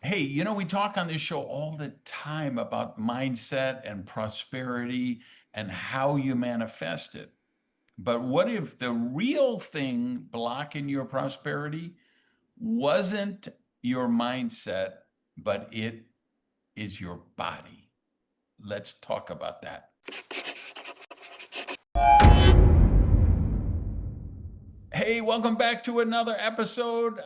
Hey, we talk on this show all the time about mindset and prosperity and how you manifest it. But what if the real thing blocking your prosperity wasn't your mindset, but it is your body? Let's talk about that. Hey, welcome back to another episode.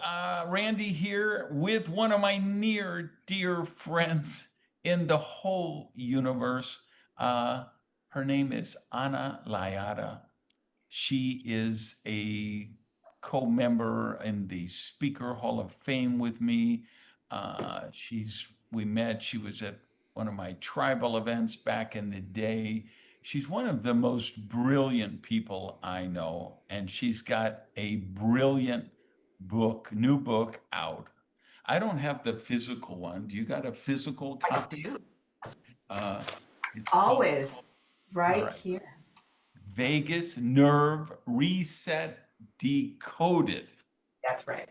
Randy here with one of my near dear friends in the whole universe. Uh, Her name is Anna Liota. She is a co-member in the Speaker Hall of Fame with me. We met, she was at one of my tribal events back in the day. She's one of the most brilliant people I know, and she's got a brilliant new book out. I don't have the physical one. Do you got a physical I copy? do. Uh, it's called, Always all right right, here. Vegas Nerve Reset Decoded. That's right.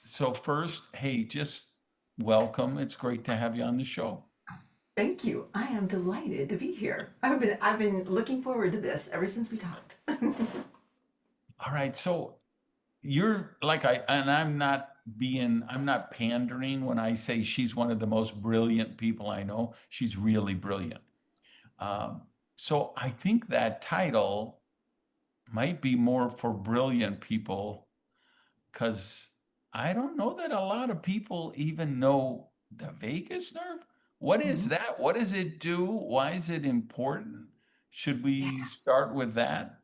So first, hey, just welcome. It's great to have you on the show. Thank you. I am delighted to be here. I've been looking forward to this ever since we talked. All right, so you're like I'm not pandering when I say she's one of the most brilliant people I know. She's really brilliant. Um, so I think that title might be more for brilliant people because I don't know that a lot of people even know the vagus nerve. What is Mhm. that? What does it do? Why is it important? Should we start with that?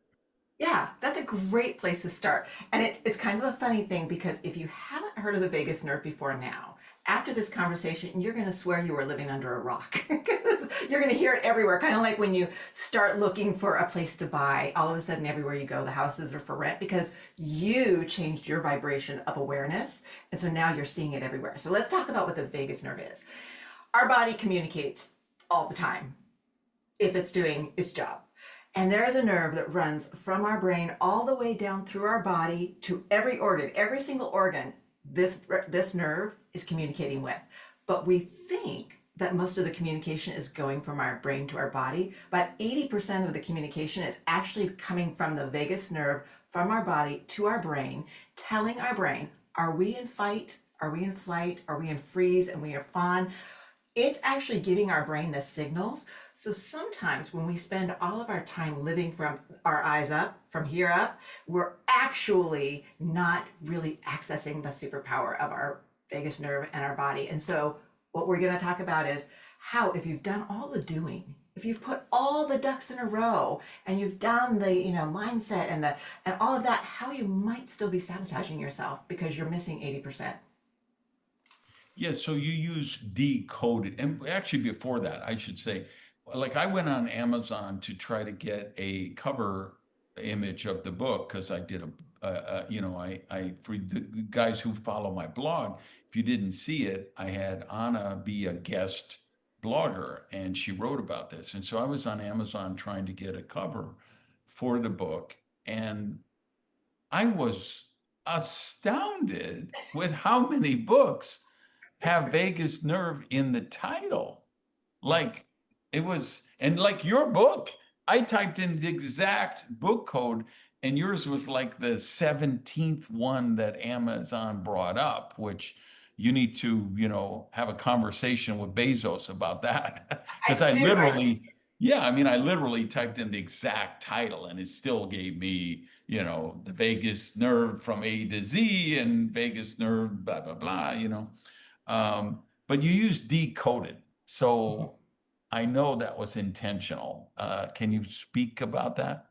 Yeah, that's a great place to start. And it's kind of a funny thing because if you haven't heard of the vagus nerve before now, after this conversation, you're going to swear you were living under a rock because you're going to hear it everywhere. Kind of like when you start looking for a place to buy, all of a sudden, everywhere you go, the houses are for rent because you changed your vibration of awareness. And so now you're seeing it everywhere. So let's talk about what the vagus nerve is. Our body communicates all the time if it's doing its job. And there is a nerve that runs from our brain all the way down through our body to every organ, every single organ this nerve is communicating with. But we think that most of the communication is going from our brain to our body, but 80% of the communication is actually coming from the vagus nerve from our body to our brain, telling our brain, are we in fight? Are we in flight? Are we in freeze? And we are fawn? It's actually giving our brain the signals. So sometimes when we spend all of our time living from our eyes up, from here up, we're actually not really accessing the superpower of our vagus nerve and our body. And so what we're going to talk about is how, if you've done all the doing, if you've put all the ducks in a row and you've done the mindset and all of that, how you might still be sabotaging yourself because you're missing 80%. Yeah, so you use decoded. And actually, before that, I should say, like I went on Amazon to try to get a cover image of the book because I did for the guys who follow my blog, if you didn't see it, I had Anna be a guest blogger and she wrote about this. And so I was on Amazon trying to get a cover for the book. And I was astounded with how many books have vagus nerve in the title. Yes. Like it was, and like your book, I typed in the exact book code, and yours was like the 17th one that Amazon brought up, which you need to, have a conversation with Bezos about that. Because I do. yeah, I mean, I literally typed in the exact title and it still gave me, the vagus nerve from A to Z and vagus nerve, blah, blah, blah. But you use decoded. So I know that was intentional. Can you speak about that?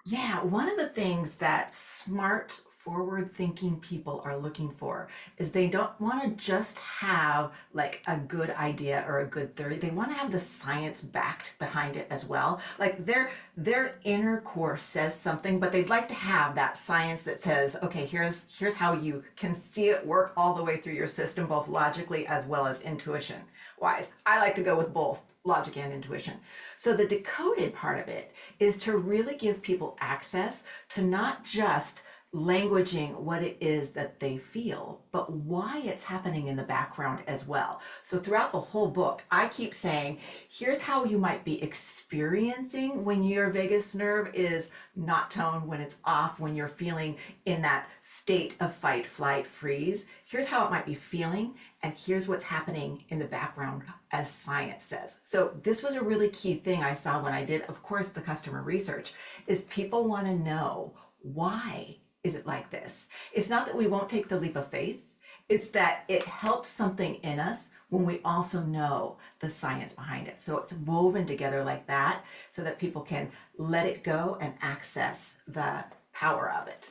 Yeah, one of the things that smart, forward thinking people are looking for is they don't want to just have like a good idea or a good theory. They want to have the science backed behind it as well. Like their inner core says something, but they'd like to have that science that says, okay, here's how you can see it work all the way through your system, both logically as well as intuition wise. I like to go with both logic and intuition. So the decoded part of it is to really give people access to not just languaging what it is that they feel, but why it's happening in the background as well. So throughout the whole book, I keep saying, here's how you might be experiencing when your vagus nerve is not toned, when it's off, when you're feeling in that state of fight, flight, freeze. Here's how it might be feeling, and here's what's happening in the background as science says. So this was a really key thing I saw when I did, of course, the customer research, is people want to know, why is it like this? It's not that we won't take the leap of faith, it's that it helps something in us when we also know the science behind it. So it's woven together like that so that people can let it go and access the power of it.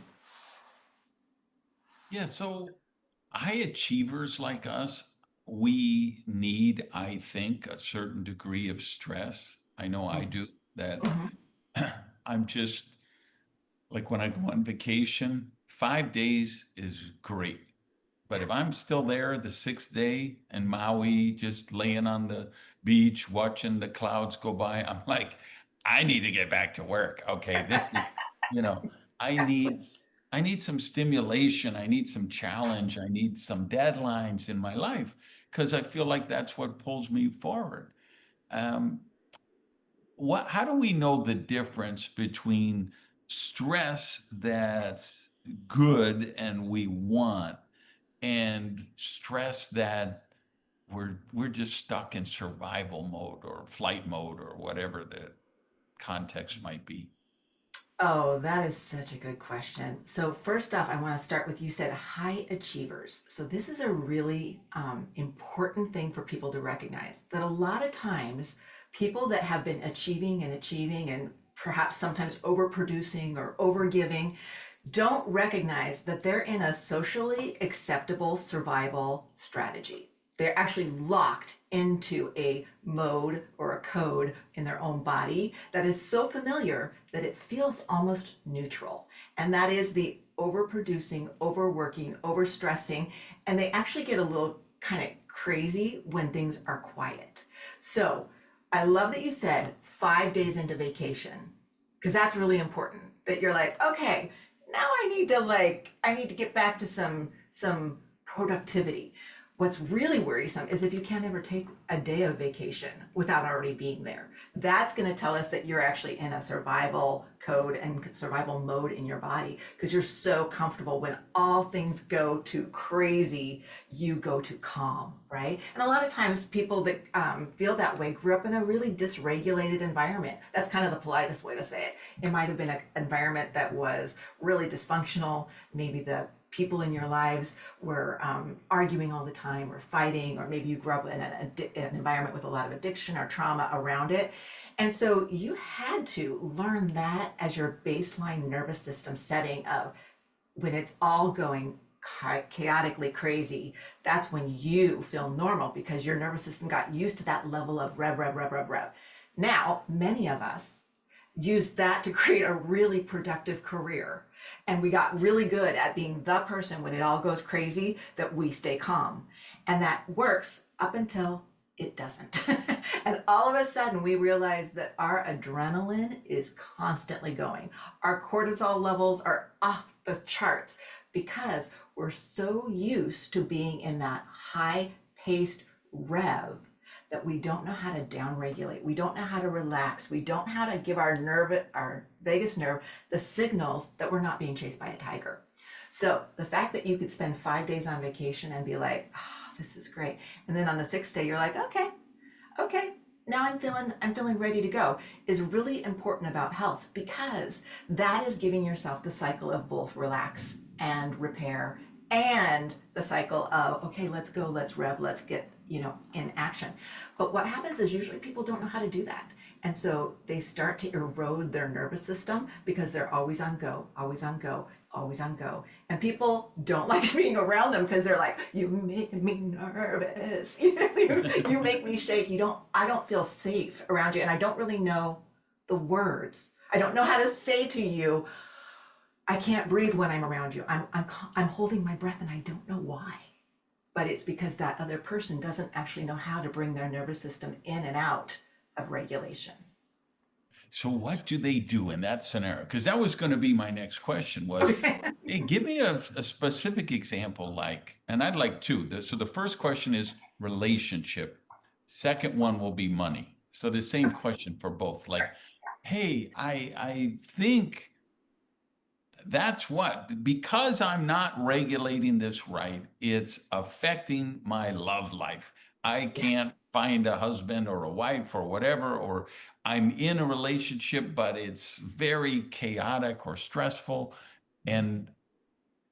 Yeah, so high achievers like us, we need, I think, a certain degree of stress. I know I do that. Mhm. I'm just like when I go on vacation, 5 days is great. But if I'm still there the sixth day in Maui, just laying on the beach, watching the clouds go by, I'm like, I need to get back to work. Okay, this is, you know, I need I need some stimulation. I need some challenge. I need some deadlines in my life because I feel like that's what pulls me forward. Um, how do we know the difference between stress that's good and we want and stress that we're just stuck in survival mode or flight mode or whatever the context might be? Oh, that is such a good question. So, first off, I want to start with you said high achievers. So, this is a really important thing for people to recognize that a lot of times people that have been achieving and perhaps sometimes overproducing or overgiving don't recognize that they're in a socially acceptable survival strategy. They're actually locked into a mode or a code in their own body that is so familiar that it feels almost neutral. And that is the overproducing, overworking, overstressing, and they actually get a little kind of crazy when things are quiet. So I love that you said 5 days into vacation, because that's really important that you're like, okay, now I need to get back to some productivity. What's really worrisome is if you can't ever take a day of vacation without already being there. That's going to tell us that you're actually in a survival code and survival mode in your body because you're so comfortable. When all things go to crazy, you go to calm, right? And a lot of times people that feel that way grew up in a really dysregulated environment. That's kind of the politest way to say it. It might have been an environment that was really dysfunctional. Maybe the people in your lives were arguing all the time or fighting, or maybe you grew up in an environment with a lot of addiction or trauma around it. And so you had to learn that as your baseline nervous system setting of when it's all going chaotically crazy, that's when you feel normal because your nervous system got used to that level of rev, rev, rev, rev, rev. Now, many of us use that to create a really productive career. And we got really good at being the person when it all goes crazy that we stay calm. And that works up until it doesn't. And all of a sudden we realize that our adrenaline is constantly going. Our cortisol levels are off the charts because we're so used to being in that high paced rev that we don't know how to downregulate. We don't know how to relax. We don't know how to give our vagus nerve, the signals that we're not being chased by a tiger. So the fact that you could spend 5 days on vacation and be like, oh, this is great. And then on the sixth day, you're like, okay, now I'm feeling ready to go is really important about health because that is giving yourself the cycle of both relax and repair and the cycle of, okay, let's go, let's rev, let's get, in action. But what happens is usually people don't know how to do that. And so they start to erode their nervous system because they're always on go, always on go, always on go. And people don't like being around them because they're like, you make me nervous. You make me shake. I don't feel safe around you. And I don't really know the words. I don't know how to say to you, I can't breathe when I'm around you. I'm holding my breath and I don't know why. But it's because that other person doesn't actually know how to bring their nervous system in and out of regulation. So what do they do in that scenario? Because that was going to be my next question was, Okay. hey, give me a specific example like, and I'd like two. So the first question is relationship. Second one will be money. So the same question for both. Like, hey, I think that's what, because I'm not regulating this right, it's affecting my love life. I Yeah. can't find a husband or a wife or whatever, or I'm in a relationship, but it's very chaotic or stressful. And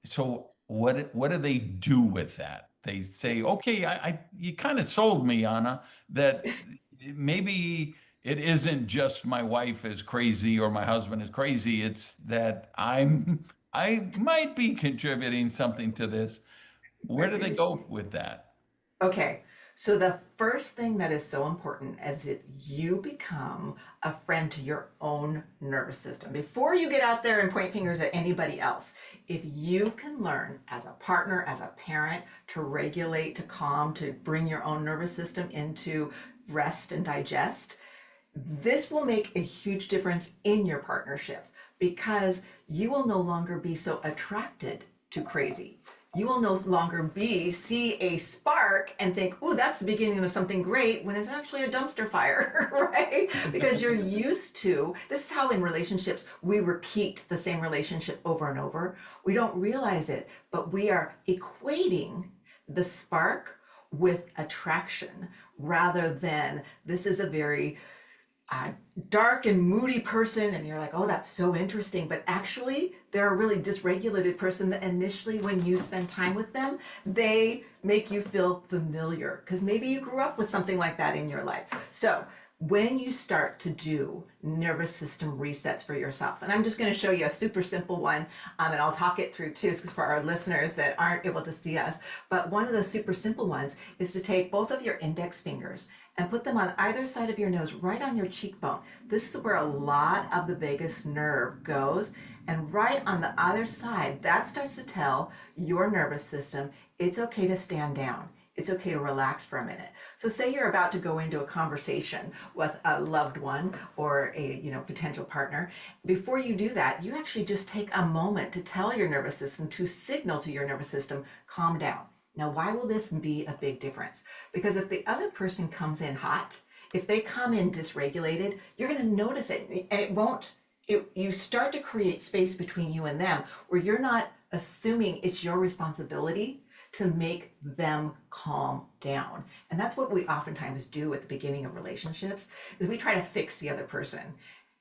so what do they do with that? They Yeah. say, okay, you kind of sold me, Anna, that maybe it isn't just my wife is crazy or my husband is crazy. It's that I might be contributing something to this. Where do they go with that? Okay, so the first thing that is so important is that you become a friend to your own nervous system. Before you get out there and point fingers at anybody else, if you can learn as a partner, as a parent, to regulate, to calm, to bring your own nervous system into rest and digest, this will make a huge difference in your partnership because you will no longer be so attracted to crazy. You will no longer see a spark and think, oh, that's the beginning of something great when it's actually a dumpster fire, right? Because you're used to this is how in relationships we repeat the same relationship over and over. We don't realize it, but we are equating the spark with attraction rather than this is a very uh, dark and moody person and you're like, oh, that's so interesting, but actually they're a really dysregulated person that initially when you spend time with them they make you feel familiar because maybe you grew up with something like that in your life. So when you start to do nervous system resets for yourself, and I'm just going to show you a super simple one, and I'll talk it through too, because for our listeners that aren't able to see us, but one of the super simple ones is to take both of your index fingers and put them on either side of your nose, right on your cheekbone. This is where a lot of the vagus nerve goes. And right on the other side, that starts to tell your nervous system it's okay to stand down. It's okay to relax for a minute. So say you're about to go into a conversation with a loved one or a potential partner. Before you do that, you actually just take a moment to tell your nervous system, to signal to your nervous system, calm down. Now, why will this be a big difference? Because if the other person comes in hot, if they come in dysregulated, you're going to notice it and it won't. You start to create space between you and them where you're not assuming it's your responsibility to make them calm down. And that's what we oftentimes do at the beginning of relationships is we try to fix the other person.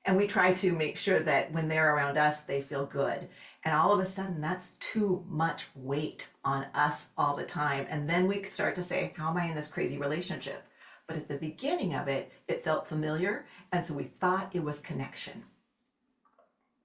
And we try to make sure that when they're around us, they feel good. And all of a sudden, that's too much weight on us all the time. And then we start to say, how am I in this crazy relationship? But at the beginning of it, it felt familiar. And so we thought it was connection.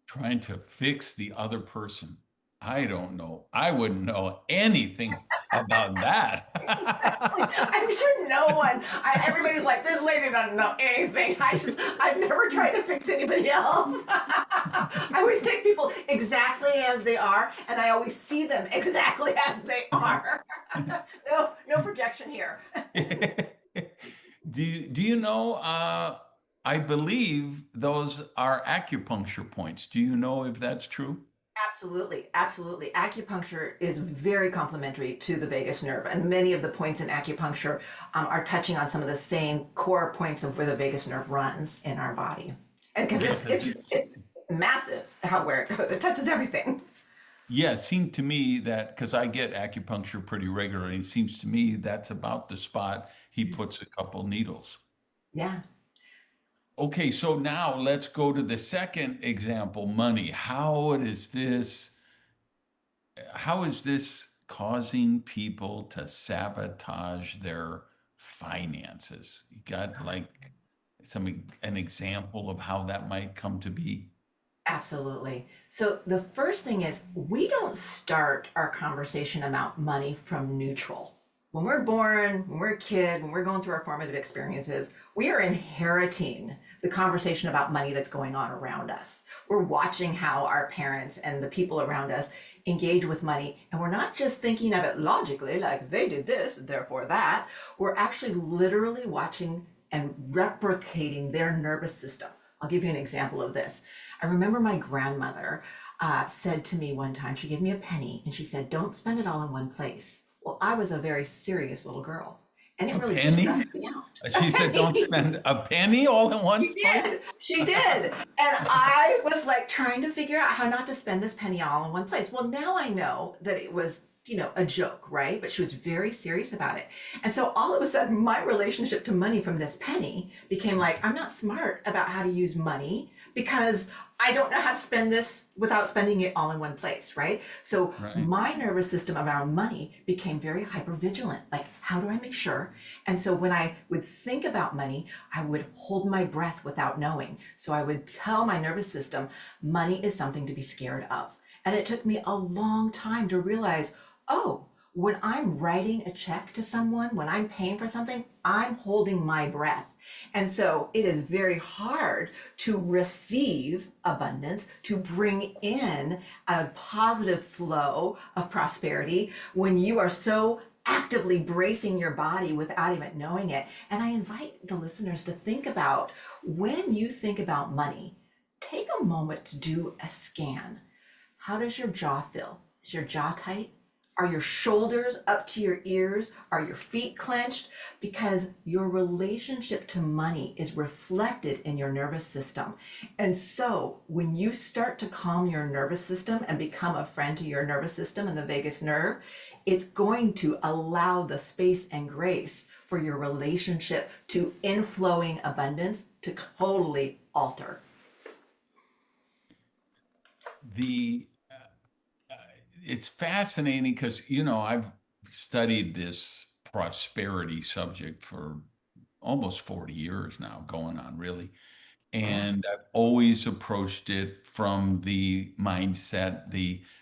Trying to fix the other person. I don't know. I wouldn't know anything about that. Exactly. I'm sure no one, everybody's like, this lady doesn't know anything. I've never tried to fix anybody else. I always take people exactly as they are, and I always see them exactly as they are. No projection here. Do you know? I believe those are acupuncture points. Do you know if that's true? Absolutely, absolutely. Acupuncture is very complementary to the vagus nerve, and many of the points in acupuncture are touching on some of the same core points of where the vagus nerve runs in our body. And because Yes, it's massive how where it goes, it touches everything. yeah, it seemed to me that because I get acupuncture pretty regularly, it seems to me that's about the spot he puts a couple needles. Yeah. Okay, so now let's go to the second example, money. How is this causing people to sabotage their finances? You got like an example of how that might come to be? Absolutely. So the first thing is we don't start our conversation about money from neutral. When we're born, when we're a kid, when we're going through our formative experiences, we are inheriting the conversation about money that's going on around us. We're watching how our parents and the people around us engage with money, and we're not just thinking of it logically, like they did this, therefore that. We're actually literally watching and replicating their nervous system I'll give you an example of this. I remember my grandmother said to me one time, she gave me a penny and she said, don't spend it all in one place. Well, I was a very serious little girl and it A really penny? stressed me out. A She said, don't penny. spend a penny all in one She place? did. She did. And I was like trying to figure out how not to spend this penny all in one place. Well, now I know that it was, a joke, right? But she was very serious about it. And so all of a sudden, my relationship to money from this penny became like, I'm not smart about how to use money because I don't know how to spend this without spending it all in one place, right? So Right. my nervous system around money became very hyper vigilant. Like, how do I make sure? And so when I would think about money, I would hold my breath without knowing. So I would tell my nervous system, money is something to be scared of. And it took me a long time to realize, oh, when I'm writing a check to someone, when I'm paying for something, I'm holding my breath. And so it is very hard to receive abundance, to bring in a positive flow of prosperity when you are so actively bracing your body without even knowing it. And I invite the listeners to think about when you think about money, take a moment to do a scan. How does your jaw feel? Is your jaw tight? Are your shoulders up to your ears? Are your feet clenched? Because your relationship to money is reflected in your nervous system. And so when you start to calm your nervous system and become a friend to your nervous system and the vagus nerve, it's going to allow the space and grace for your relationship to inflowing abundance to totally alter. The it's fascinating because I've studied this prosperity subject for almost 40 years now, going on really. Yeah. And I've always approached it from the mindset,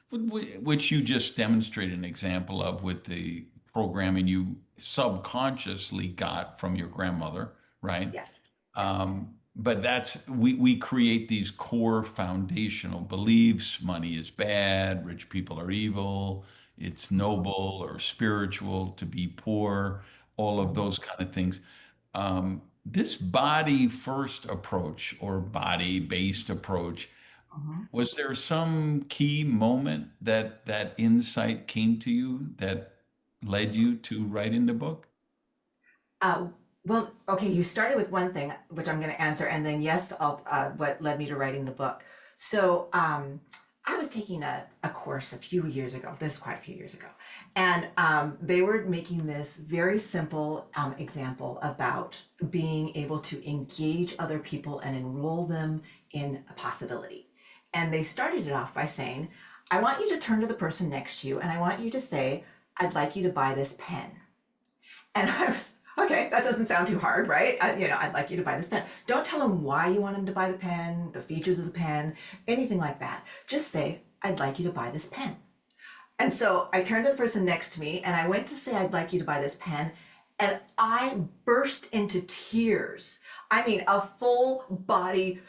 which you just demonstrated an example of with the programming you subconsciously got from your grandmother, right? Yes. Yes. But we create these core foundational beliefs. Money is bad, rich people are evil, it's Mhm. noble or spiritual to be poor, all of Mhm. those kind of things. This body first approach or body based approach, Mhm. was there some key moment that insight came to you that led you to writing the book? Uh, well, okay, you started with one thing, which I'm going to answer, and then yes, what led me to writing the book. So, I was taking a course a few years ago. This is quite a few years ago, and they were making this very simple example about being able to engage other people and enroll them in a possibility. And they started it off by saying, "I want you to turn to the person next to you, and I want you to say, 'I'd like you to buy this pen.'" And I was, okay, that doesn't sound too hard, right? I'd like you to buy this pen. Don't tell them why you want them to buy the pen, the features of the pen, anything like that. Just say, I'd like you to buy this pen. And so I turned to the person next to me and I went to say, I'd like you to buy this pen. And I burst into tears. I mean, a full body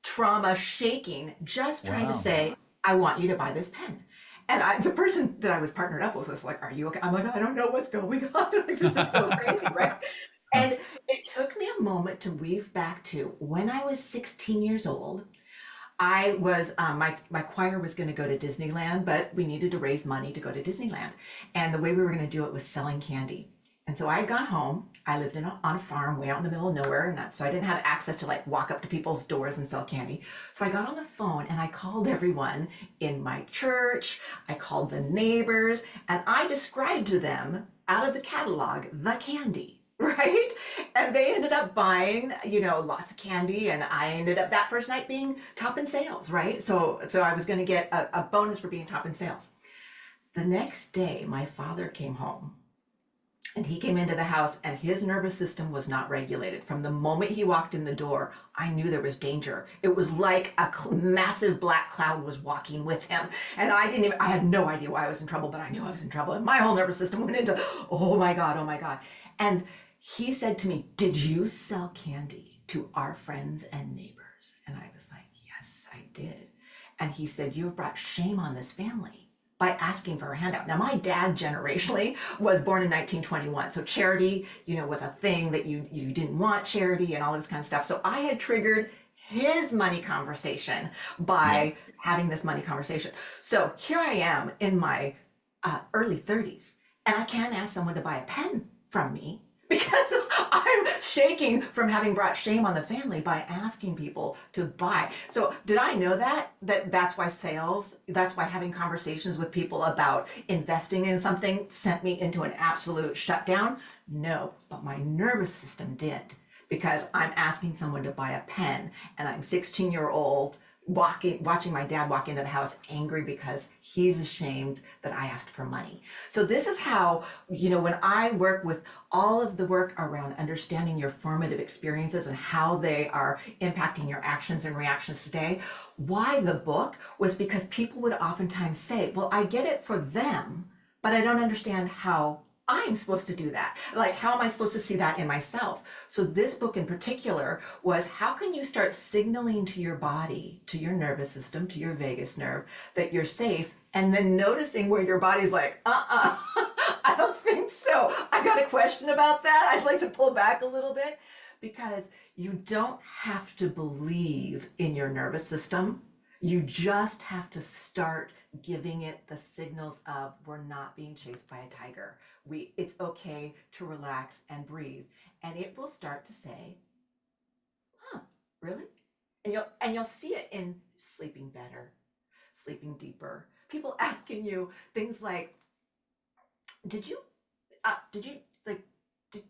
trauma shaking, just trying to Wow. say, I want you to buy this pen. And the person that I was partnered up with was like, are you okay? I'm like, I don't know what's going on. Like, this is so crazy, right? And it took me a moment to weave back to when I was 16 years old. I was my choir was going to go to Disneyland, but we needed to raise money to go to Disneyland, and the way we were going to do it was selling candy. And so I had gone home. I lived on a farm way out in the middle of nowhere, and so I didn't have access to like walk up to people's doors and sell candy. So I got on the phone and I called everyone in my church. I called the neighbors, and I described to them out of the catalog the candy. Right? And they ended up buying, lots of candy, and I ended up that first night being top in sales, right? So I was going to get a bonus for being top in sales. The next day, my father came home, and he came into the house, and his nervous system was not regulated. From the moment he walked in the door, I knew there was danger. It was like a massive black cloud was walking with him, and I had no idea why I was in trouble, but I knew I was in trouble, and my whole nervous system went into, oh my God, oh my God. And he said to me, did you sell candy to our friends and neighbors? And I was like, yes, I did. And he said, you have brought shame on this family by asking for a handout. Now, my dad generationally was born in 1921. So charity, was a thing that you didn't want charity and all this kind of stuff. So I had triggered his money conversation Yeah. by having this money conversation. So here I am in my early 30s, and I can't ask someone to buy a pen from me because I'm shaking from having brought shame on the family by asking people to buy. So did I know that's why sales, that's why having conversations with people about investing in something sent me into an absolute shutdown? No, but my nervous system did, because I'm asking someone to buy a pen, and I'm 16-year-old watching my dad walk into the house angry because he's ashamed that I asked for money. So this is how, when I work with all of the work around understanding your formative experiences and how they are impacting your actions and reactions today, why the book was because people would oftentimes say, well, I get it for them, but I don't understand how I'm supposed to do that. Like, how am I supposed to see that in myself? So this book in particular was, how can you start signaling to your body, to your nervous system, to your vagus nerve, that you're safe, and then noticing where your body's like, I don't think so. I got a question about that. I'd like to pull back a little bit, because you don't have to believe in your nervous system. You just have to start giving it the signals of, we're not being chased by a tiger. It's okay to relax and breathe. And it will start to say, huh, really? And you'll see it in sleeping better, sleeping deeper. People asking you things like, did you did you like did,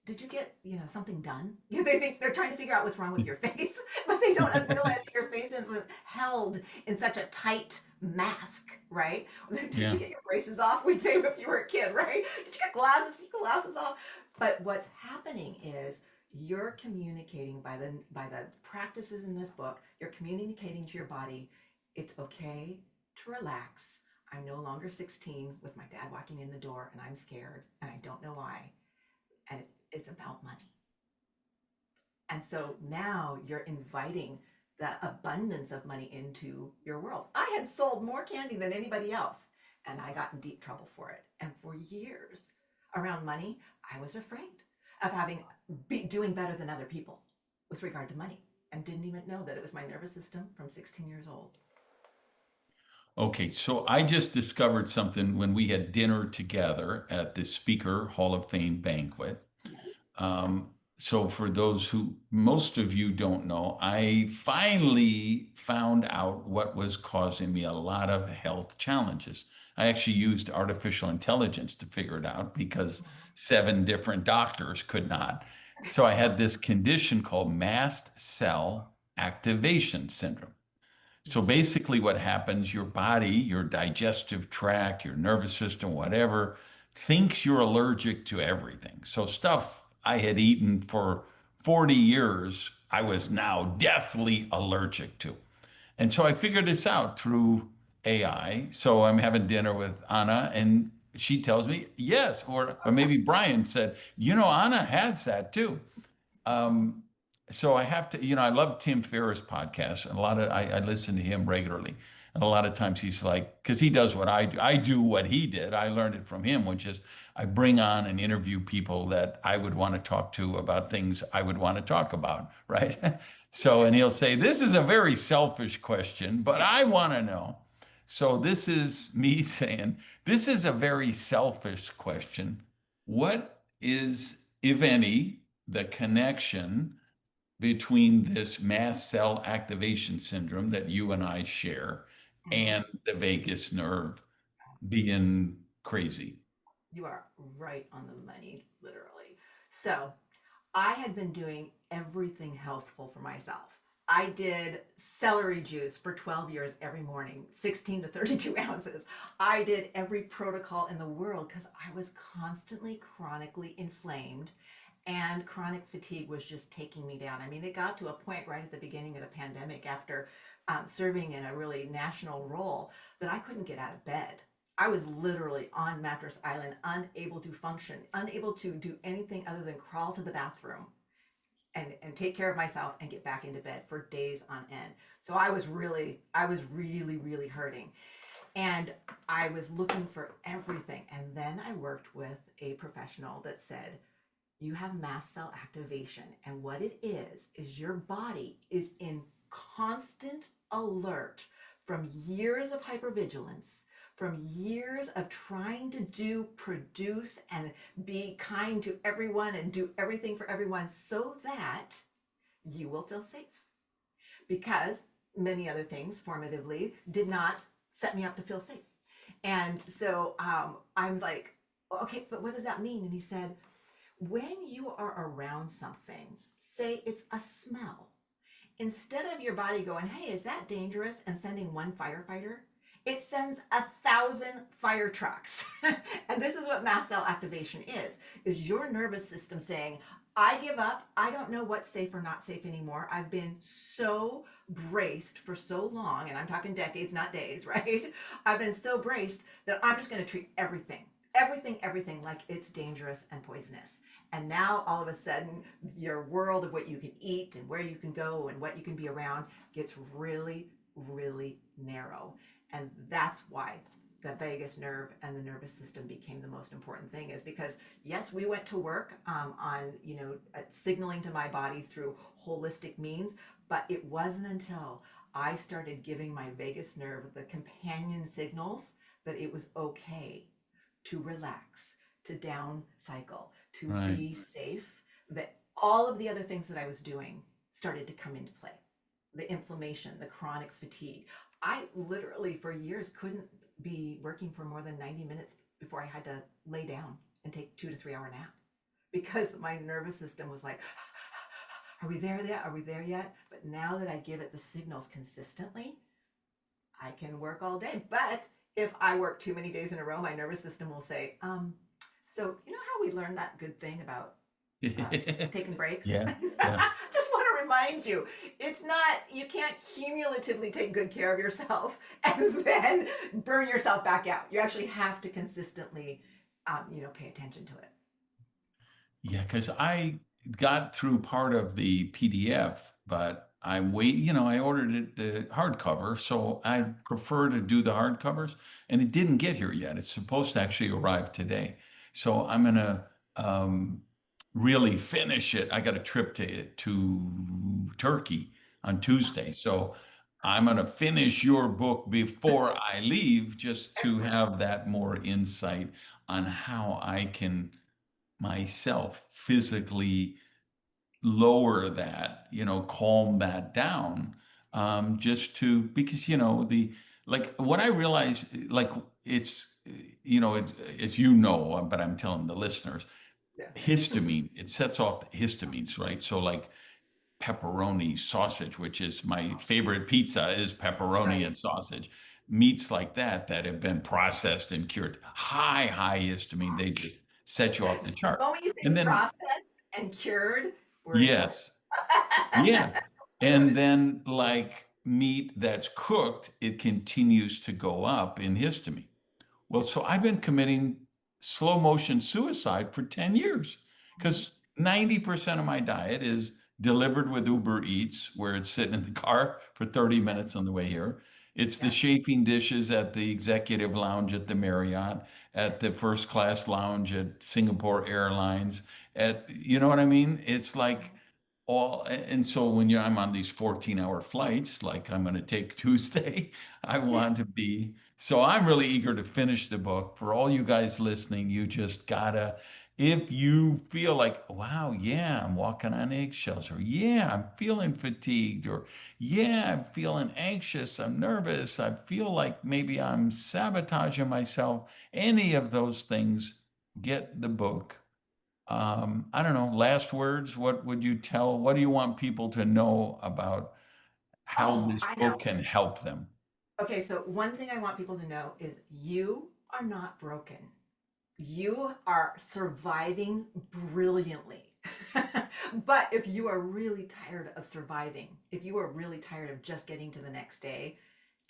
did you get something done? They think they're trying to figure out what's wrong with your face, but they don't realize that your face is held in such a tight mask, right? Did you Yeah. get your braces off? We'd say if you were a kid, right? Did you get glasses? Did you get glasses off? But what's happening is, you're communicating by the practices in this book. You're communicating to your body, it's okay to relax. I'm no longer 16 with my dad walking in the door and I'm scared and I don't know why. And it's about money. And so now you're inviting the abundance of money into your world. I had sold more candy than anybody else, and I got in deep trouble for it. And for years around money, I was afraid of doing better than other people with regard to money, and didn't even know that it was my nervous system from 16 years old. Okay, so I just discovered something when we had dinner together at the Speaker Hall of Fame banquet. Yes. Um, so for those who, most of you don't know, I finally found out what was causing me a lot of health challenges. I actually used artificial intelligence to figure it out because seven different doctors could not. So I had this condition called mast cell activation syndrome. So basically, what happens, your body, your digestive tract, your nervous system, whatever, thinks you're allergic to everything. So, stuff I had eaten for 40 years, I was now deathly allergic to. And so I figured this out through AI. So I'm having dinner with Anna, and she tells me, yes, or maybe Brian said, Anna has that too. Um, so I have to, I love Tim Ferriss' podcast, and I listen to him regularly. And a lot of times he's like, because he does what I do. I do what he did. I learned it from him, which is I bring on and interview people that I would want to talk to about things I would want to talk about, right? So, and he'll say, this is a very selfish question, but I want to know. So this is me saying, this is a very selfish question. What is, if any, the connection between this mast cell activation syndrome that you and I share Mhm. and the vagus nerve being crazy? You are right on the money, literally. So I had been doing everything healthful for myself. I did celery juice for 12 years every morning, 16 to 32 ounces. I did every protocol in the world because I was constantly chronically inflamed, and chronic fatigue was just taking me down. I mean, it got to a point right at the beginning of the pandemic, after serving in a really national role, that I couldn't get out of bed. I was literally on Mattress Island, unable to function, unable to do anything other than crawl to the bathroom and take care of myself and get back into bed for days on end. So I was really hurting. And I was looking for everything. And then I worked with a professional that said, You have mast cell activation. And what it is your body is in constant alert from years of hypervigilance, from years of trying to do, produce, and be kind to everyone and do everything for everyone so that you will feel safe. Because many other things formatively did not set me up to feel safe. And so I'm like, okay, but what does that mean? And he said, when you are around something, say it's a smell, instead of your body going, hey, is that dangerous? And sending one firefighter, it sends 1,000 fire trucks. And this is what mast cell activation is your nervous system saying, I give up. I don't know what's safe or not safe anymore. I've been so braced for so long, and I'm talking decades, not days, right? I've been so braced that I'm just going to treat everything like it's dangerous and poisonous. And now all of a sudden, your world of what you can eat and where you can go and what you can be around gets really, really narrow. And that's why the vagus nerve and the nervous system became the most important thing, is because yes, we went to work on signaling to my body through holistic means, but it wasn't until I started giving my vagus nerve the companion signals that it was okay to relax, to down cycle, to Right. be safe, that all of the other things that I was doing started to come into play. The inflammation, the chronic fatigue. I literally, for years, couldn't be working for more than 90 minutes before I had to lay down and take 2 to 3 hour nap because my nervous system was like, are we there yet? Are we there yet? But now that I give it the signals consistently, I can work all day. But if I work too many days in a row, my nervous system will say, so you know how we learned that good thing about taking breaks? Yeah. Yeah. Just want to remind you, it's not, you can't cumulatively take good care of yourself and then burn yourself back out. You actually have to consistently, pay attention to it. Yeah, because I got through part of the PDF, but I ordered it the hardcover, so I prefer to do the hardcovers, and it didn't get here yet. It's supposed to actually arrive today. So I'm gonna really finish it. I got a trip to Turkey on Tuesday, so I'm gonna finish your book before I leave, just to Excellent. have that more insight on how I can myself physically lower that, calm that down, just to, because, the, like, what I realize, like, it's, but I'm telling the listeners, Yeah. histamine, it sets off the histamines, right? So, like, pepperoni sausage, which is my favorite pizza, is pepperoni Right. and sausage. Meats like that have been processed and cured, high histamine, they just set you off the The chart. moment you say And then, processed and cured, we're in trouble. yes, yeah. And then, like, meat that's cooked, it continues to go up in histamine. Well, so I've been committing slow motion suicide for 10 years Mhm. because 90% of my diet is delivered with Uber Eats, where it's sitting in the car for 30 Right. minutes on the way here. It's the Yeah. chafing dishes at the executive lounge at the Marriott, at the first class lounge at Singapore Airlines, you know what I mean? It's like Mhm. and so when I'm on these 14-hour flights, like I'm going to take Tuesday, I want to be. So I'm really eager to finish the book. For all you guys listening, you just gotta, if you feel like, wow, yeah, I'm walking on eggshells, or yeah, I'm feeling fatigued, or yeah, I'm feeling anxious, I'm nervous, I feel like maybe I'm sabotaging myself, any of those things, get the book. I don't know, last words, what do you want people to know about how Oh, this I know. book can help them? Okay, so one thing I want people to know is you are not broken. You are surviving brilliantly. But if you are really tired of surviving, if you are really tired of just getting to the next day,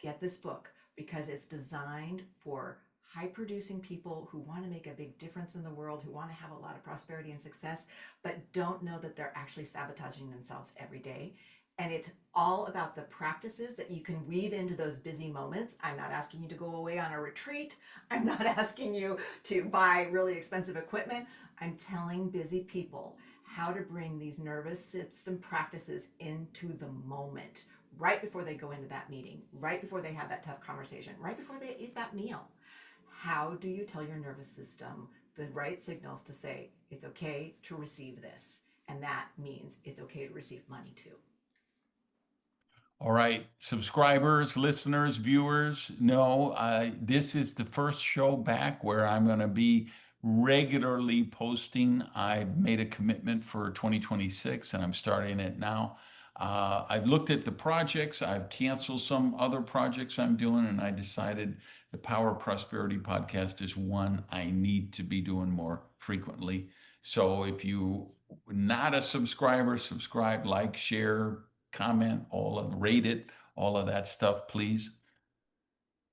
get this book because it's designed for high producing people who want to make a big difference in the world, who want to have a lot of prosperity and success, but don't know that they're actually sabotaging themselves every day. And it's all about the practices that you can weave into those busy moments. I'm not asking you to go away on a retreat. I'm not asking you to buy really expensive equipment. I'm telling busy people how to bring these nervous system practices into the moment, right before they go into that meeting, right before they have that tough conversation, right before they eat that meal. How do you tell your nervous system the right signals to say it's okay to receive this? And that means it's okay to receive money too. All right, subscribers, listeners, viewers, no, this is the first show back where I'm going to be regularly posting. I made a commitment for 2026 and I'm starting it now. I've looked at the projects, I've canceled some other projects I'm doing, and I decided the Power of Prosperity podcast is one I need to be doing more frequently. So if you not a subscriber, subscribe, like, share, comment, all of rate it, all of that stuff, please.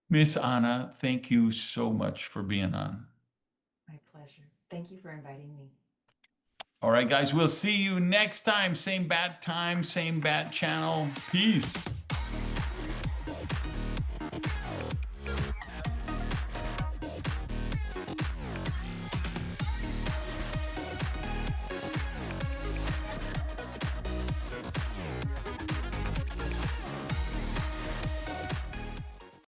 Miss Anna, thank you so much for being on. My pleasure. Thank you for inviting me. All right, guys, we'll see you next time. Same bat time, same bat channel. Peace.